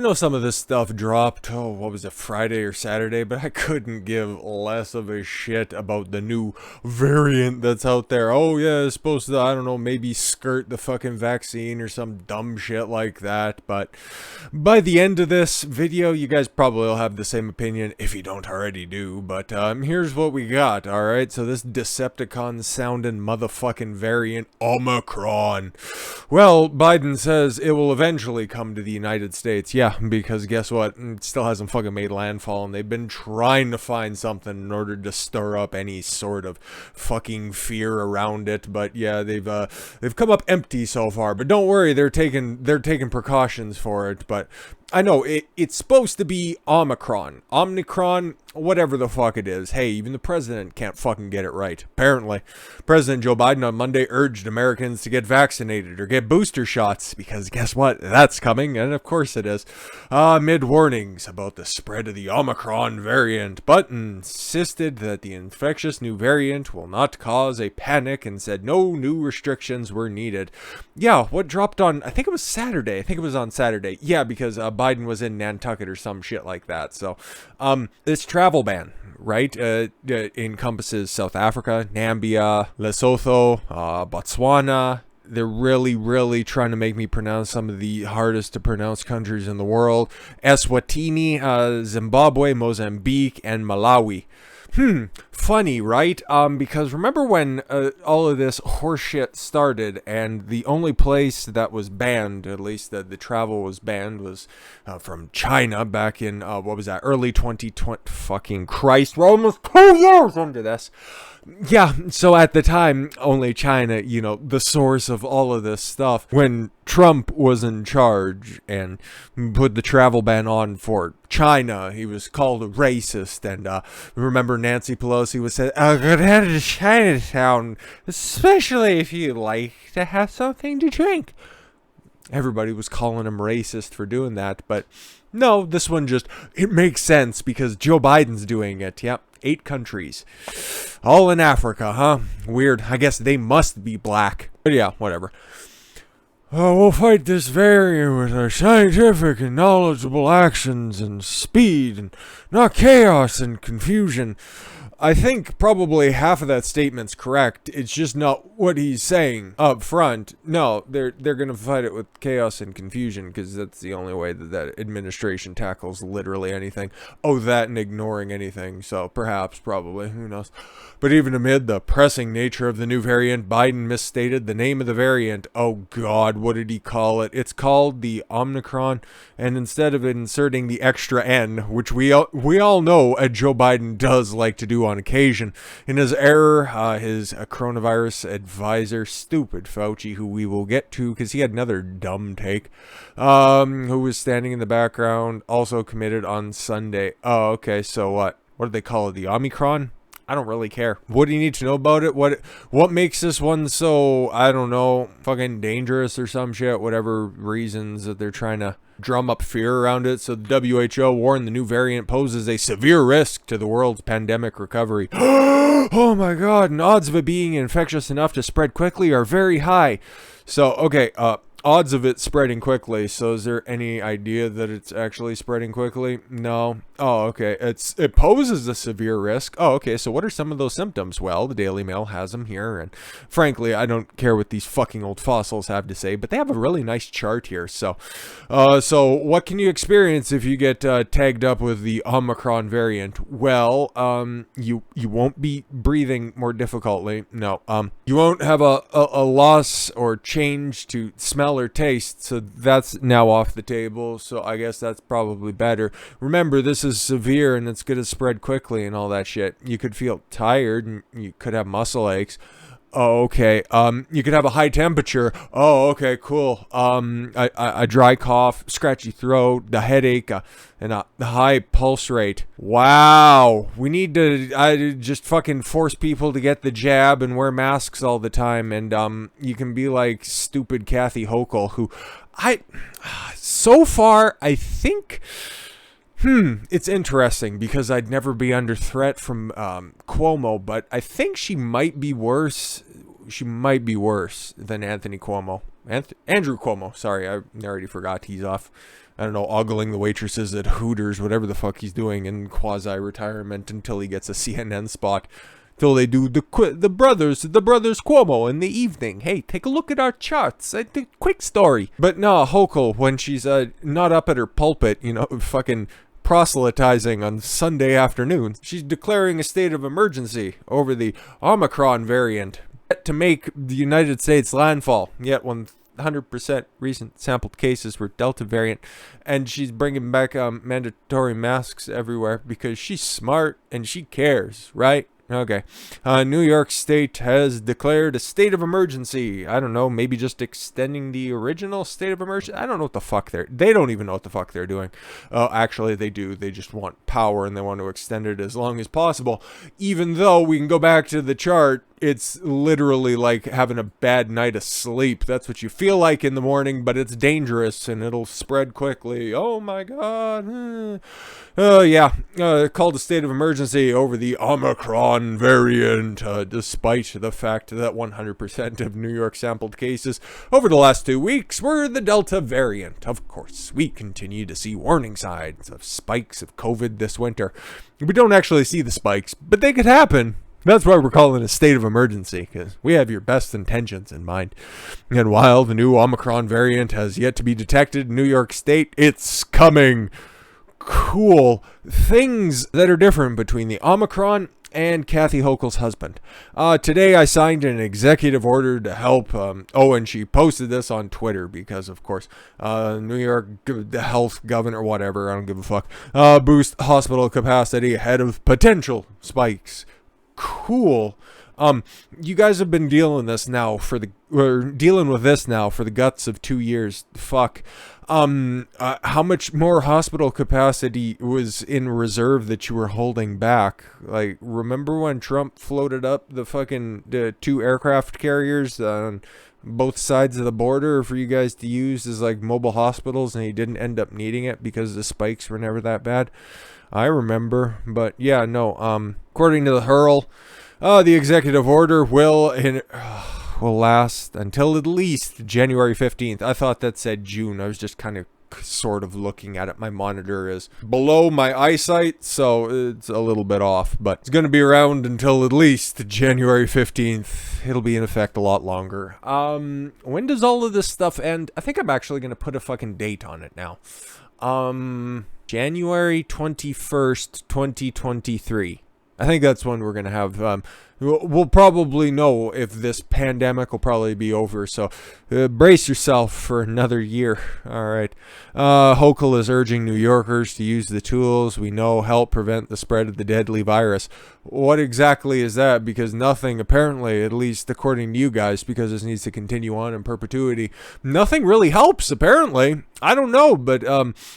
I know some of this stuff dropped, what was it, Friday or Saturday, but I couldn't give less of a shit about the new variant that's out there. Oh yeah, it's supposed to, I don't know, maybe skirt the fucking vaccine or some dumb shit like that. But by the end of this video, you guys probably will have the same opinion, if you don't already do. But here's what we got, alright? So this Decepticon sounding motherfucking variant, Omicron. Well, Biden says it will eventually come to the United States. Yeah, because guess what? It still hasn't fucking made landfall, and they've been trying to find something in order to stir up any sort of fucking fear around it. But yeah, they've come up empty so far. But don't worry, they're taking precautions for it. But I know it's supposed to be Omicron, whatever the fuck it is. Hey, even the president can't fucking get it right. Apparently, President Joe Biden on Monday urged Americans to get vaccinated or get booster shots because guess what? That's coming, and of course it is. Amid warnings about the spread of the Omicron variant, but insisted that the infectious new variant will not cause a panic and said no new restrictions were needed. Yeah, what dropped on? I think it was Saturday. I think it was on Saturday. Yeah, because Biden was in Nantucket or some shit like that. So, this travel ban, right, encompasses South Africa, Namibia, Lesotho, Botswana. They're really trying to make me pronounce some of the hardest to pronounce countries in the world. Eswatini, Zimbabwe, Mozambique, and Malawi. Funny, right? Because remember when all of this horseshit started, and the only place that was banned, at least that the travel was banned, was from China back in, what was that, early 2020, fucking Christ, we're almost 2 years into this. Yeah, so at the time, only China, the source of all of this stuff, when Trump was in charge and put the travel ban on for China, he was called a racist, and remember Nancy Pelosi was said, "I'll go down to Chinatown, especially if you like to have something to drink." Everybody was calling him racist for doing that, but no, this one it makes sense because Joe Biden's doing it. Yep, 8 countries. All in Africa, huh? Weird. I guess they must be black. But yeah, whatever. We'll fight this variant with our scientific and knowledgeable actions and speed, and not chaos and confusion. I think probably half of that statement's correct. It's just not what he's saying up front. No, they're gonna fight it with chaos and confusion because that's the only way that administration tackles literally anything. Oh, that and ignoring anything. So perhaps, probably, who knows. But even amid the pressing nature of the new variant, Biden misstated the name of the variant. Oh God, what did he call it? It's called the Omicron, and instead of inserting the extra N, which we all know Joe Biden does like to do on occasion, in his error, his coronavirus advisor, stupid Fauci, who we will get to because he had another dumb take, who was standing in the background, also committed on Sunday. Oh, okay, so what do they call it? The Omicron? I don't really care. What do you need to know about it? What makes this one so, I don't know, fucking dangerous or some shit, whatever reasons that they're trying to drum up fear around it. So the WHO warned the new variant poses a severe risk to the world's pandemic recovery. Oh my God, and odds of it being infectious enough to spread quickly are very high. So, okay, odds of it spreading quickly. So is there any idea that it's actually spreading quickly? No. Oh, okay. It poses a severe risk. Oh, okay. So what are some of those symptoms? Well, the Daily Mail has them here, and frankly, I don't care what these fucking old fossils have to say, but they have a really nice chart here. So what can you experience if you get tagged up with the Omicron variant? Well, you won't be breathing more difficultly. No. You won't have a loss or change to smell or taste, so that's now off the table. So I guess that's probably better. Remember, this is severe and it's gonna spread quickly and all that shit. You could feel tired and you could have muscle aches. Oh, okay. You could have a high temperature. Oh, okay, cool. A dry cough, scratchy throat, the headache, and a high pulse rate. Wow. We need to just fucking force people to get the jab and wear masks all the time. And you can be like stupid Kathy Hochul, who so far, I think. It's interesting because I'd never be under threat from Cuomo, but I think she might be worse. She might be worse than Anthony Cuomo. Andrew Cuomo. Sorry, I already forgot he's off I don't know, ogling the waitresses at Hooters, whatever the fuck he's doing in quasi-retirement until he gets a CNN spot. Till they do the brothers Cuomo in the evening. Hey, take a look at our charts. Quick story. But no, Hochul, when she's not up at her pulpit, fucking proselytizing on Sunday afternoons, she's declaring a state of emergency over the Omicron variant to make the United States landfall. Yet 100% recent sampled cases were Delta variant, and she's bringing back mandatory masks everywhere because she's smart and she cares, right? Okay. New York State has declared a state of emergency. I don't know, maybe just extending the original state of emergency. I don't know what the fuck they don't even know what the fuck they're doing. Actually, they do. They just want power and they want to extend it as long as possible. Even though we can go back to the chart, it's literally like having a bad night of sleep. That's what you feel like in the morning, but it's dangerous and it'll spread quickly. Oh my God. Called a state of emergency over the Omicron variant, despite the fact that 100% of New York sampled cases over the last 2 weeks were the Delta variant. Of course, we continue to see warning signs of spikes of COVID this winter. We don't actually see the spikes, but they could happen. That's why we're calling it a state of emergency, because we have your best intentions in mind. And while the new Omicron variant has yet to be detected in New York State, it's coming. Cool. Things that are different between the Omicron and Kathy Hochul's husband. Today I signed an executive order to help, and she posted this on Twitter because, of course, New York health governor, whatever, I don't give a fuck, boost hospital capacity ahead of potential spikes. Cool. You guys have been dealing with this now for the guts of 2 years. Fuck. How much more hospital capacity was in reserve that you were holding back? Like, remember when Trump floated up the 2 aircraft carriers on both sides of the border for you guys to use as like mobile hospitals, and he didn't end up needing it because the spikes were never that bad? I remember, but yeah, no. According to the Hurl, the executive order will last until at least January 15th. I thought that said June. I was just kind of sort of looking at it. My monitor is below my eyesight, so it's a little bit off, but it's going to be around until at least January 15th. It'll be in effect a lot longer. When does all of this stuff end? I think I'm actually going to put a fucking date on it now. January 21st, 2023. I think that's when we're going to have, we'll probably know if this pandemic will probably be over. So brace yourself for another year. All right. Hochul is urging New Yorkers to use the tools we know help prevent the spread of the deadly virus. What exactly is that? Because nothing, apparently, at least according to you guys, because this needs to continue on in perpetuity, nothing really helps, apparently. I don't know, but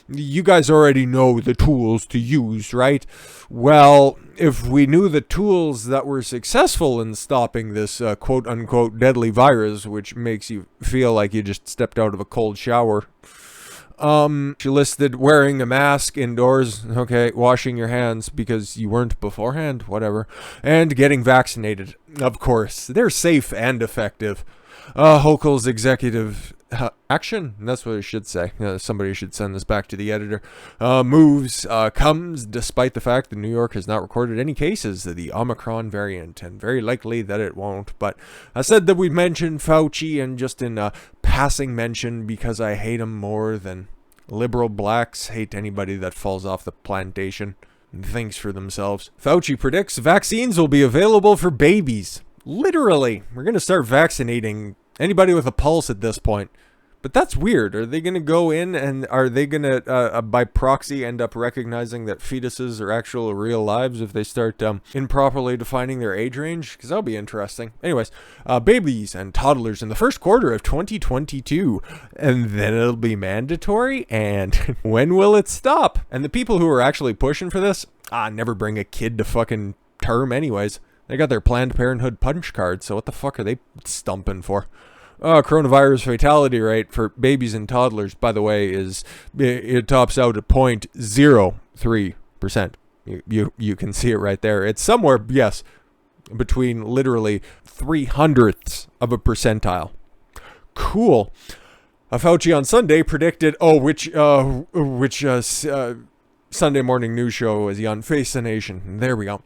you guys already know the tools to use, right? Well, if we knew the tools that were successful in stopping this quote-unquote deadly virus, which makes you feel like you just stepped out of a cold shower. She listed wearing a mask indoors, okay, washing your hands because you weren't beforehand, whatever, and getting vaccinated. Of course, they're safe and effective. Hochul's executive action, that's what I should say. Somebody should send this back to the editor. Moves comes despite the fact that New York has not recorded any cases of the Omicron variant, and very likely that it won't. But I said that we mentioned Fauci, and just in passing mention, because I hate him more than liberal blacks hate anybody that falls off the plantation and thinks for themselves. Fauci predicts vaccines will be available for babies. Literally, we're going to start vaccinating anybody with a pulse at this point. But that's weird. Are they going to go in and are they going to, by proxy, end up recognizing that fetuses are actual real lives if they start improperly defining their age range? Because that'll be interesting. Anyways, babies and toddlers in the first quarter of 2022. And then it'll be mandatory? And when will it stop? And the people who are actually pushing for this, never bring a kid to fucking term anyways. They got their Planned Parenthood punch card, so what the fuck are they stumping for? Coronavirus fatality rate for babies and toddlers, by the way, it tops out at 0.03%. You can see it right there. It's somewhere, yes, between literally 0.03 of a percentile. Cool. Fauci on Sunday predicted, Sunday morning news show was he on Face the Nation? There we go.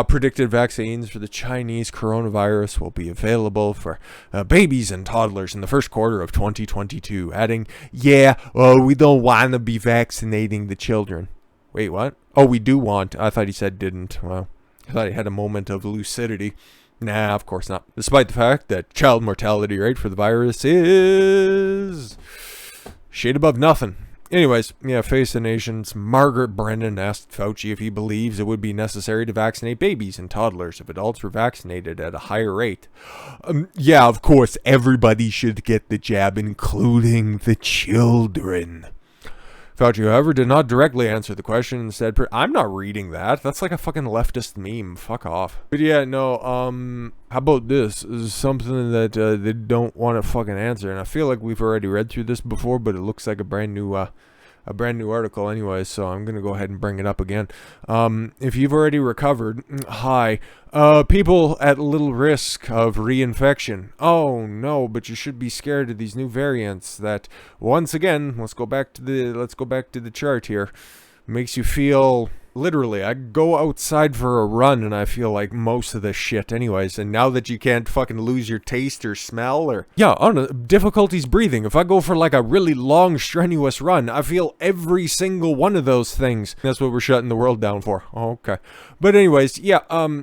Predicted vaccines for the Chinese coronavirus will be available for babies and toddlers in the first quarter of 2022, adding, we don't want to be vaccinating the children. Wait, what? Oh, we do want. I thought he said didn't. Well, I thought he had a moment of lucidity. Nah, of course not. Despite the fact that child mortality rate for the virus is shade above nothing. Anyways, Face the Nation's Margaret Brennan asked Fauci if he believes it would be necessary to vaccinate babies and toddlers if adults were vaccinated at a higher rate. Of course, everybody should get the jab, including the children. Fauci, however, did not directly answer the question and said, I'm not reading that. That's like a fucking leftist meme. Fuck off. But how about this? This is something that they don't want to fucking answer. And I feel like we've already read through this before, but it looks like a brand new article anyway, so I'm going to go ahead and bring it up again. If you've already recovered, hi. People at little risk of reinfection. Oh no, but you should be scared of these new variants that, once again, let's go back to the chart here, makes you feel... Literally, I go outside for a run and I feel like most of this shit anyways. And now that you can't fucking lose your taste or smell or... difficulties breathing. If I go for like a really long, strenuous run, I feel every single one of those things. That's what we're shutting the world down for. Okay. But anyways,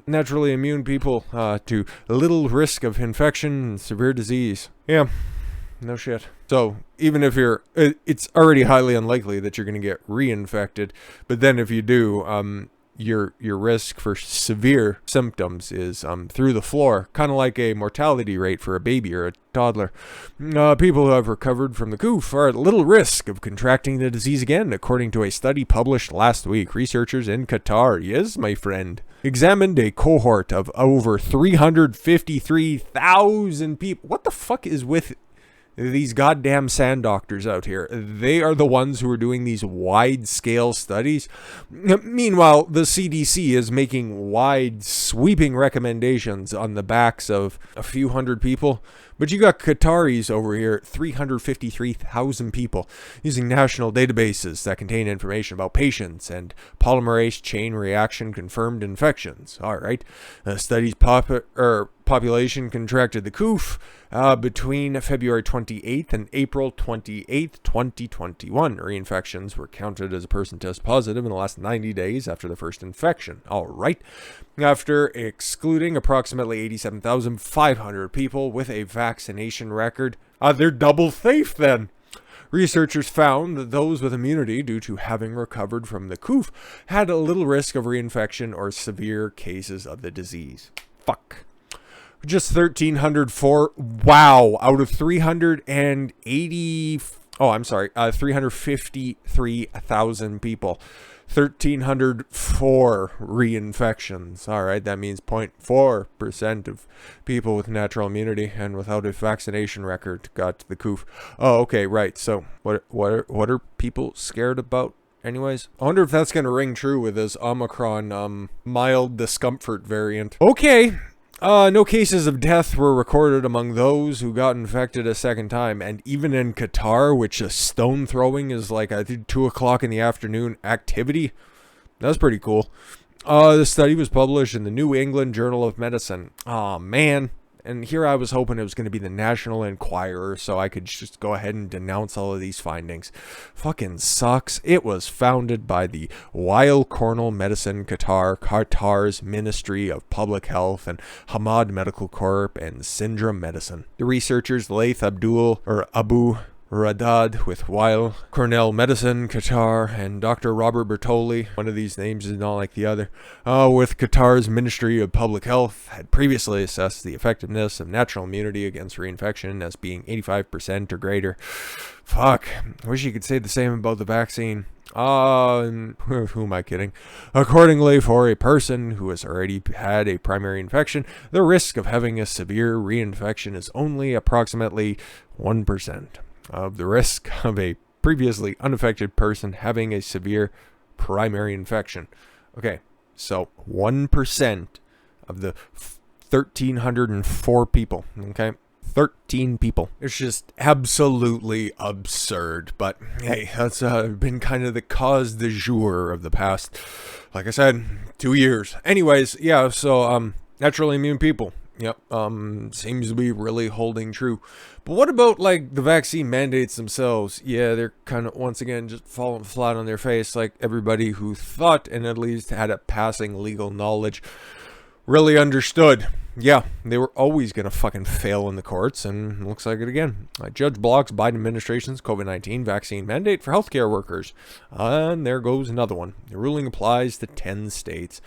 naturally immune people to little risk of infection and severe disease. Yeah. No shit. So even if it's already highly unlikely that you're going to get reinfected, but then if you do, your risk for severe symptoms is through the floor, kind of like a mortality rate for a baby or a toddler. People who have recovered from the coof are at little risk of contracting the disease again, according to a study published last week. Researchers in Qatar, yes, my friend, examined a cohort of over 353,000 people. What the fuck is with these goddamn sand doctors out here? They are the ones who are doing these wide-scale studies. Meanwhile, the CDC is making wide, sweeping recommendations on the backs of a few hundred people. But you got Qataris over here, 353,000 people, using national databases that contain information about patients and polymerase chain reaction confirmed infections. All right. Studies population contracted the coof between February 28th and April 28th, 2021. Reinfections were counted as a person tested positive in the last 90 days after the first infection. All right. After excluding approximately 87,500 people with a vaccination record, they're double safe then. Researchers found that those with immunity due to having recovered from the coof had a little risk of reinfection or severe cases of the disease. Fuck. Just 1,304, out of 353,000 people. 1,304 reinfections. All right, that means 0.4% of people with natural immunity and without a vaccination record got the coof. Oh, okay, right. So what are people scared about? Anyways, I wonder if that's going to ring true with this Omicron mild discomfort variant. Okay. No cases of death were recorded among those who got infected a second time, and even in Qatar, which a stone throwing is like I think 2 o'clock in the afternoon activity. That's pretty cool. The study was published in the New England Journal of Medicine. Oh man. And here I was hoping it was going to be the National Enquirer so I could just go ahead and denounce all of these findings. Fucking sucks. It was founded by the Weill Cornell Medicine Qatar's Ministry of Public Health, and Hamad Medical Corp, and Syndrome Medicine. The researchers Laith Abu Radad with Weill Cornell Medicine, Qatar, and Dr. Robert Bertoli, one of these names is not like the other, with Qatar's Ministry of Public Health, had previously assessed the effectiveness of natural immunity against reinfection as being 85% or greater. Fuck. I wish you could say the same about the vaccine. Who am I kidding? Accordingly, for a person who has already had a primary infection, the risk of having a severe reinfection is only approximately 1%. Of the risk of a previously unaffected person having a severe primary infection. Okay, so 1% of the 1,304 people, okay? 13 people. It's just absolutely absurd. But hey, that's been kind of the cause du jour of the past, like I said, 2 years. Anyways, yeah, so naturally immune people. Yep, seems to be really holding true. But what about, like, the vaccine mandates themselves? Yeah, they're kind of, once again, just falling flat on their face, like everybody who thought and at least had a passing legal knowledge really understood. Yeah, they were always going to fucking fail in the courts, and looks like it again. A judge blocks Biden administration's COVID-19 vaccine mandate for healthcare workers. And there goes another one. The ruling applies to 10 states.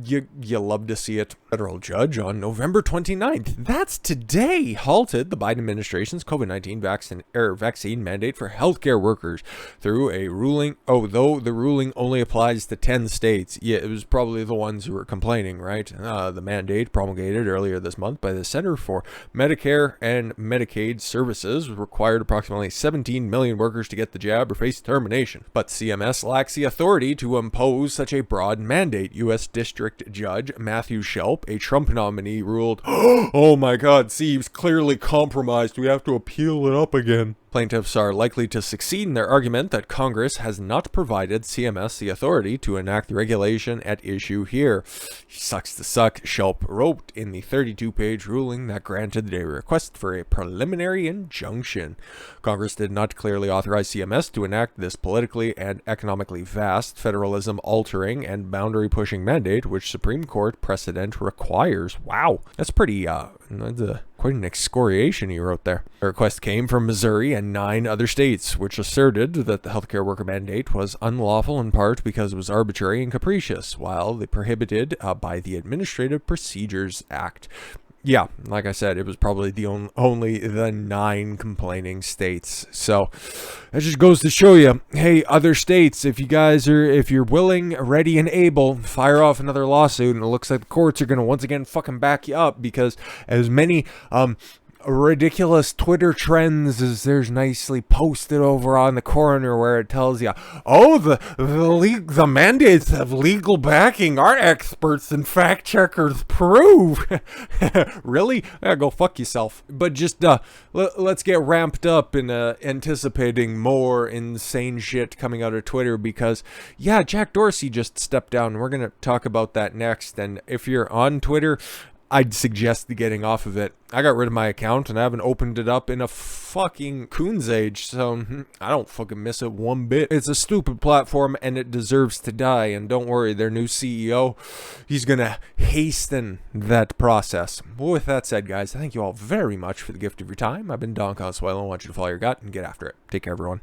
You love to see it. Federal judge on November 29th, that's today, halted the Biden administration's COVID-19 vaccine mandate for healthcare workers through a ruling. Though the ruling only applies to 10 states. Yeah, it was probably the ones who were complaining, right? The mandate promulgated earlier this month by the Center for Medicare and Medicaid Services required approximately 17 million workers to get the jab or face termination. But CMS lacks the authority to impose such a broad mandate. U.S. District Judge Matthew Shelp, a Trump nominee, ruled, "Oh my God, see, he's clearly compromised. We have to appeal it up again." Plaintiffs are likely to succeed in their argument that Congress has not provided CMS the authority to enact the regulation at issue here. Sucks to suck, Shelp wrote in the 32-page ruling that granted a request for a preliminary injunction. Congress did not clearly authorize CMS to enact this politically and economically vast, federalism-altering, and boundary-pushing mandate, which Supreme Court precedent requires. Wow, that's pretty, quite an excoriation he wrote there. The request came from Missouri and 9 other states, which asserted that the healthcare worker mandate was unlawful in part because it was arbitrary and capricious, while they prohibited by the Administrative Procedures Act. Yeah, like I said, it was probably only the 9 complaining states. So that just goes to show you, hey, other states, if you're willing, ready, and able, fire off another lawsuit, and it looks like the courts are going to once again fucking back you up, because as many ridiculous Twitter trends as there's nicely posted over on the corner where it tells you, oh, the mandates have legal backing. Our experts and fact checkers prove. Really? Yeah, go fuck yourself. But just let's get ramped up in anticipating more insane shit coming out of Twitter, because yeah, Jack Dorsey just stepped down. We're gonna talk about that next. And if you're on Twitter, I'd suggest getting off of it. I got rid of my account and I haven't opened it up in a fucking coon's age, so I don't fucking miss it one bit. It's a stupid platform and it deserves to die, and don't worry, their new CEO, he's gonna hasten that process. Well, with that said, guys, thank you all very much for the gift of your time. I've been Don Consuelo. I want you to follow your gut and get after it. Take care, everyone.